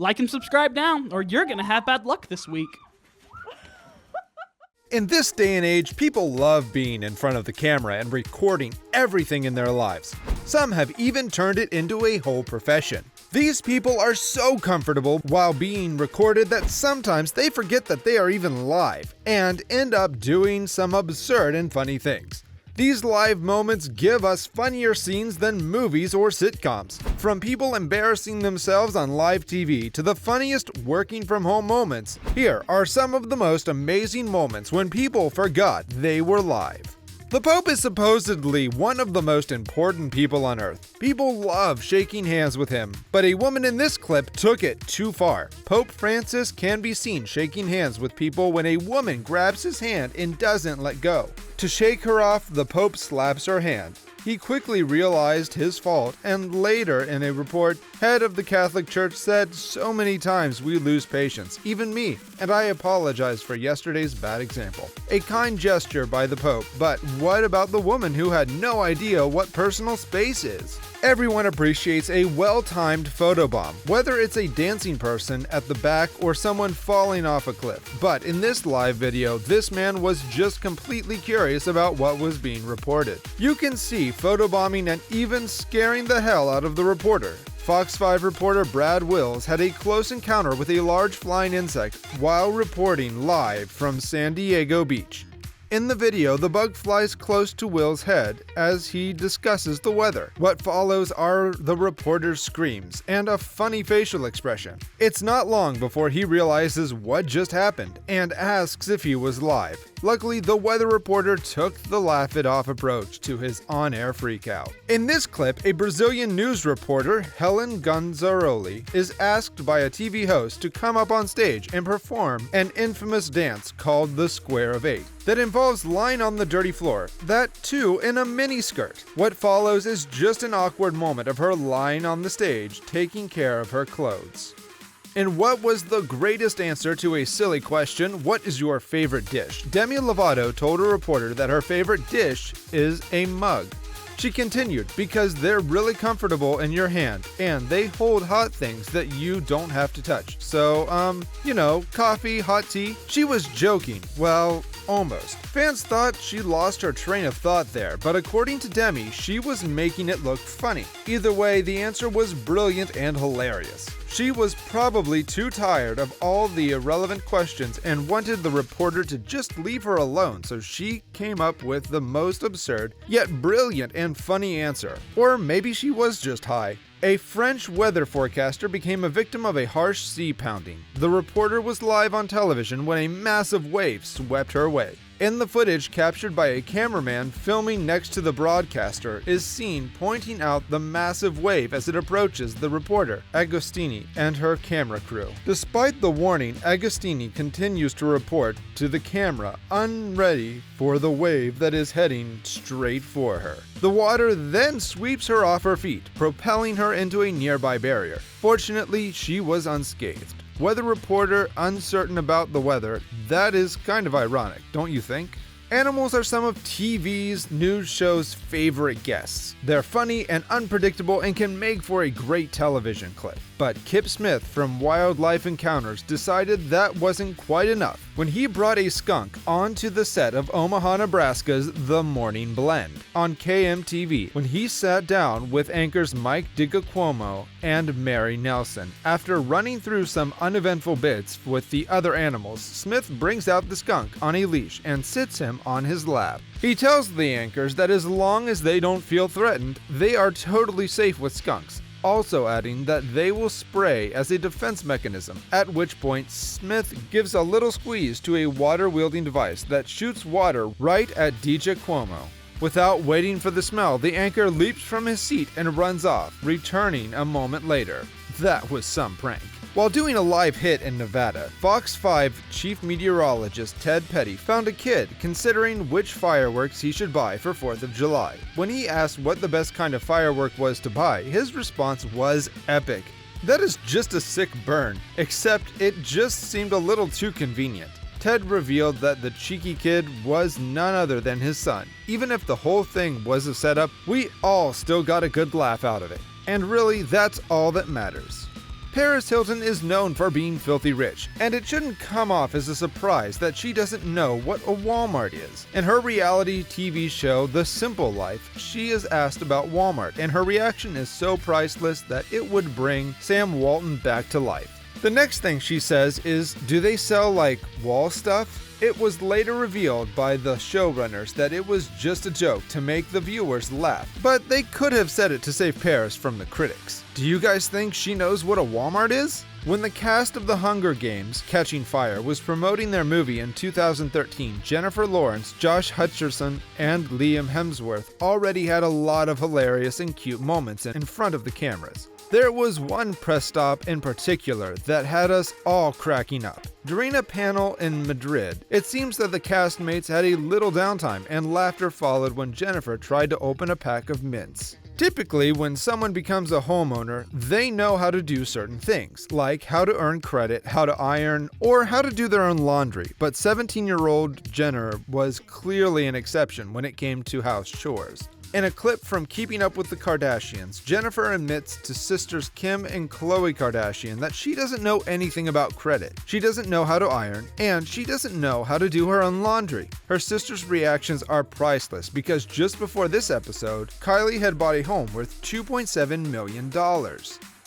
Like and subscribe now, or you're gonna have bad luck this week. In this day and age, people love being in front of the camera and recording everything in their lives. Some have even turned it into a whole profession. These people are so comfortable while being recorded that sometimes they forget that they are even live and end up doing some absurd and funny things. These live moments give us funnier scenes than movies or sitcoms. From people embarrassing themselves on live TV to the funniest working from home moments, here are some of the most amazing moments when people forgot they were live. The Pope is supposedly one of the most important people on earth. People love shaking hands with him, but a woman in this clip took it too far. Pope Francis can be seen shaking hands with people when a woman grabs his hand and doesn't let go. To shake her off, the Pope slaps her hand. He quickly realized his fault, and later in a report, head of the Catholic Church said, "So many times we lose patience, even me, and I apologize for yesterday's bad example." A kind gesture by the Pope, but what about the woman who had no idea what personal space is? Everyone appreciates a well-timed photobomb, whether it's a dancing person at the back or someone falling off a cliff. But in this live video, this man was just completely curious about what was being reported. You can see photobombing and even scaring the hell out of the reporter. Fox 5 reporter Brad Wills had a close encounter with a large flying insect while reporting live from San Diego Beach. In the video, the bug flies close to Will's head as he discusses the weather. What follows are the reporter's screams and a funny facial expression. It's not long before he realizes what just happened and asks if he was live. Luckily, the weather reporter took the laugh-it-off approach to his on-air freakout. In this clip, a Brazilian news reporter, Helen Gonzaroli, is asked by a TV host to come up on stage and perform an infamous dance called the Square of Eight that involves lying on the dirty floor, that too in a miniskirt. What follows is just an awkward moment of her lying on the stage, taking care of her clothes. In what was the greatest answer to a silly question, what is your favorite dish? Demi Lovato told a reporter that her favorite dish is a mug. She continued, because they're really comfortable in your hand, and they hold hot things that you don't have to touch. So, coffee, hot tea. She was joking. Well, almost. Fans thought she lost her train of thought there, but according to Demi, she was making it look funny. Either way, the answer was brilliant and hilarious. She was probably too tired of all the irrelevant questions and wanted the reporter to just leave her alone, so she came up with the most absurd, yet brilliant and funny answer. Or maybe she was just high. A French weather forecaster became a victim of a harsh sea pounding. The reporter was live on television when a massive wave swept her way. In the footage captured by a cameraman filming next to the broadcaster is seen pointing out the massive wave as it approaches the reporter, Agostini, and her camera crew. Despite the warning, Agostini continues to report to the camera, unready for the wave that is heading straight for her. The water then sweeps her off her feet, propelling her into a nearby barrier. Fortunately, she was unscathed. Weather reporter uncertain about the weather, that is kind of ironic, don't you think? Animals are some of TV's news shows' favorite guests. They're funny and unpredictable and can make for a great television clip. But Kip Smith from Wildlife Encounters decided that wasn't quite enough when he brought a skunk onto the set of Omaha, Nebraska's The Morning Blend on KMTV when he sat down with anchors Mike DiGiacomo and Mary Nelson. After running through some uneventful bits with the other animals, Smith brings out the skunk on a leash and sits him on his lap. He tells the anchors that as long as they don't feel threatened, they are totally safe with skunks, also adding that they will spray as a defense mechanism, at which point Smith gives a little squeeze to a water-wielding device that shoots water right at DiGiacomo. Without waiting for the smell, the anchor leaps from his seat and runs off, returning a moment later. That was some prank. While doing a live hit in Nevada, Fox 5 chief meteorologist Ted Petty found a kid considering which fireworks he should buy for 4th of July. When he asked what the best kind of firework was to buy, his response was epic. That is just a sick burn, except it just seemed a little too convenient. Ted revealed that the cheeky kid was none other than his son. Even if the whole thing was a setup, we all still got a good laugh out of it. And really, that's all that matters. Paris Hilton is known for being filthy rich, and it shouldn't come off as a surprise that she doesn't know what a Walmart is. In her reality TV show, The Simple Life, she is asked about Walmart, and her reaction is so priceless that it would bring Sam Walton back to life. The next thing she says is, "Do they sell like wall stuff?" It was later revealed by the showrunners that it was just a joke to make the viewers laugh, but they could have said it to save Paris from the critics. Do you guys think she knows what a Walmart is? When the cast of The Hunger Games: Catching Fire was promoting their movie in 2013, Jennifer Lawrence, Josh Hutcherson, and Liam Hemsworth already had a lot of hilarious and cute moments in front of the cameras. There was one press stop in particular that had us all cracking up. During a panel in Madrid, it seems that the castmates had a little downtime and laughter followed when Jennifer tried to open a pack of mints. Typically, when someone becomes a homeowner, they know how to do certain things, like how to earn credit, how to iron, or how to do their own laundry. But 17-year-old Jenner was clearly an exception when it came to house chores. In a clip from Keeping Up with the Kardashians, Jennifer admits to sisters Kim and Khloe Kardashian that she doesn't know anything about credit, she doesn't know how to iron, and she doesn't know how to do her own laundry. Her sisters' reactions are priceless because just before this episode, Kylie had bought a home worth $2.7 million.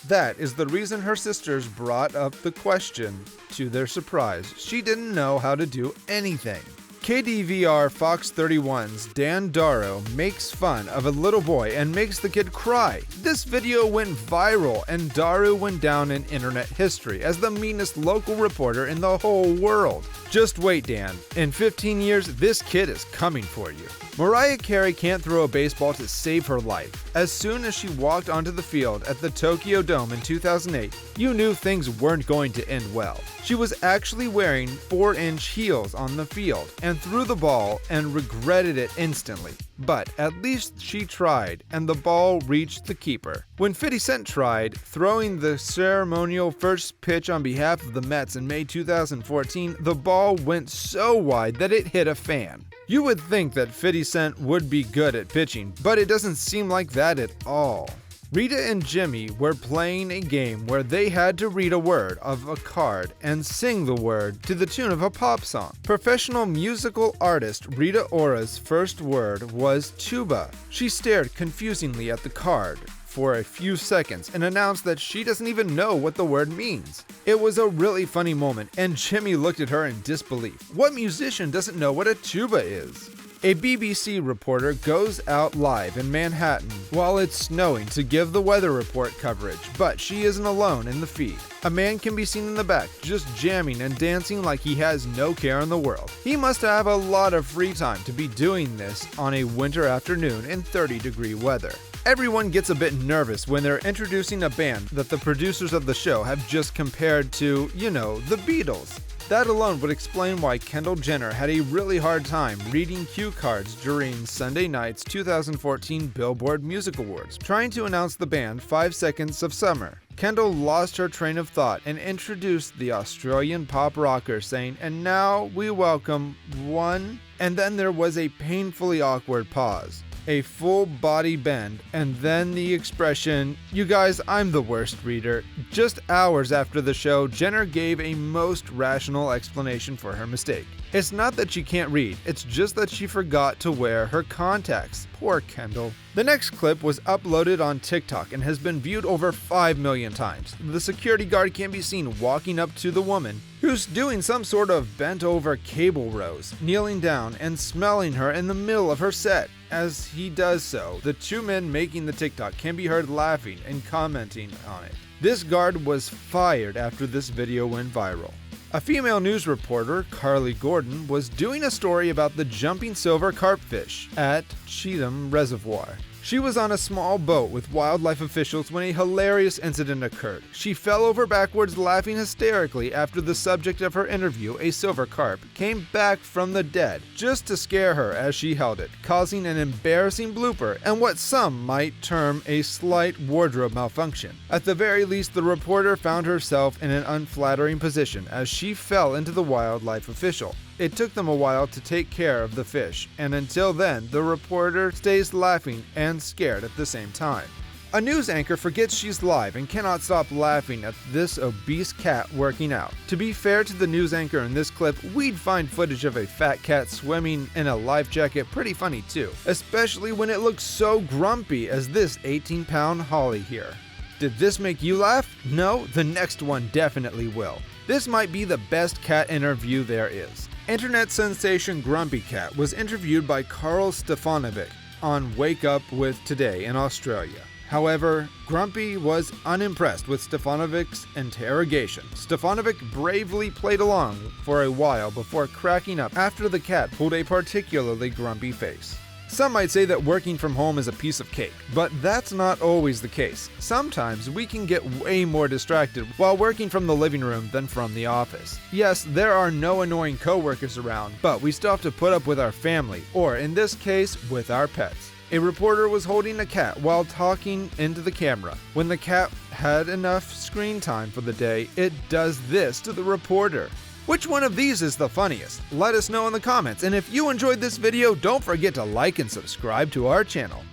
That is the reason her sisters brought up the question. To their surprise, she didn't know how to do anything. KDVR Fox 31's Dan Darrow makes fun of a little boy and makes the kid cry. This video went viral and Darrow went down in internet history as the meanest local reporter in the whole world. Just wait, Dan. In 15 years, this kid is coming for you. Mariah Carey can't throw a baseball to save her life. As soon as she walked onto the field at the Tokyo Dome in 2008, you knew things weren't going to end well. She was actually wearing 4-inch heels on the field and threw the ball and regretted it instantly. But at least she tried, and the ball reached the keeper. When 50 Cent tried, throwing the ceremonial first pitch on behalf of the Mets in May 2014, the ball went so wide that it hit a fan. You would think that 50 Cent would be good at pitching, but it doesn't seem like that at all. Rita and Jimmy were playing a game where they had to read a word of a card and sing the word to the tune of a pop song. Professional musical artist Rita Ora's first word was tuba. She stared confusingly at the card for a few seconds and announced that she doesn't even know what the word means. It was a really funny moment, and Jimmy looked at her in disbelief. What musician doesn't know what a tuba is? A BBC reporter goes out live in Manhattan while it's snowing to give the weather report coverage, but she isn't alone in the feed. A man can be seen in the back just jamming and dancing like he has no care in the world. He must have a lot of free time to be doing this on a winter afternoon in 30-degree weather. Everyone gets a bit nervous when they're introducing a band that the producers of the show have just compared to, the Beatles. That alone would explain why Kendall Jenner had a really hard time reading cue cards during Sunday night's 2014 Billboard Music Awards, trying to announce the band 5 Seconds of Summer. Kendall lost her train of thought and introduced the Australian pop rocker, saying, "And now we welcome one," and then there was a painfully awkward pause. A full body bend, and then the expression, "You guys, I'm the worst reader." Just hours after the show, Jenner gave a most rational explanation for her mistake. It's not that she can't read, it's just that she forgot to wear her contacts. Poor Kendall. The next clip was uploaded on TikTok and has been viewed over 5 million times. The security guard can be seen walking up to the woman, who's doing some sort of bent over cable rows, kneeling down and smelling her in the middle of her set. As he does so, the two men making the TikTok can be heard laughing and commenting on it. This guard was fired after this video went viral. A female news reporter, Carly Gordon, was doing a story about the jumping silver carpfish at Cheatham Reservoir. She was on a small boat with wildlife officials when a hilarious incident occurred. She fell over backwards laughing hysterically after the subject of her interview, a silver carp, came back from the dead just to scare her as she held it, causing an embarrassing blooper and what some might term a slight wardrobe malfunction. At the very least, the reporter found herself in an unflattering position as she fell into the wildlife official. It took them a while to take care of the fish, and until then, the reporter stays laughing and scared at the same time. A news anchor forgets she's live and cannot stop laughing at this obese cat working out. To be fair to the news anchor in this clip, we'd find footage of a fat cat swimming in a life jacket pretty funny too, especially when it looks so grumpy as this 18-pound Holly here. Did this make you laugh? No? The next one definitely will. This might be the best cat interview there is. Internet sensation Grumpy Cat was interviewed by Carl Stefanovic on Wake Up with Today in Australia. However, Grumpy was unimpressed with Stefanovic's interrogation. Stefanovic bravely played along for a while before cracking up after the cat pulled a particularly grumpy face. Some might say that working from home is a piece of cake, but that's not always the case. Sometimes we can get way more distracted while working from the living room than from the office. Yes, there are no annoying coworkers around, but we still have to put up with our family, or in this case, with our pets. A reporter was holding a cat while talking into the camera. When the cat had enough screen time for the day, it does this to the reporter. Which one of these is the funniest? Let us know in the comments, and if you enjoyed this video, don't forget to like and subscribe to our channel.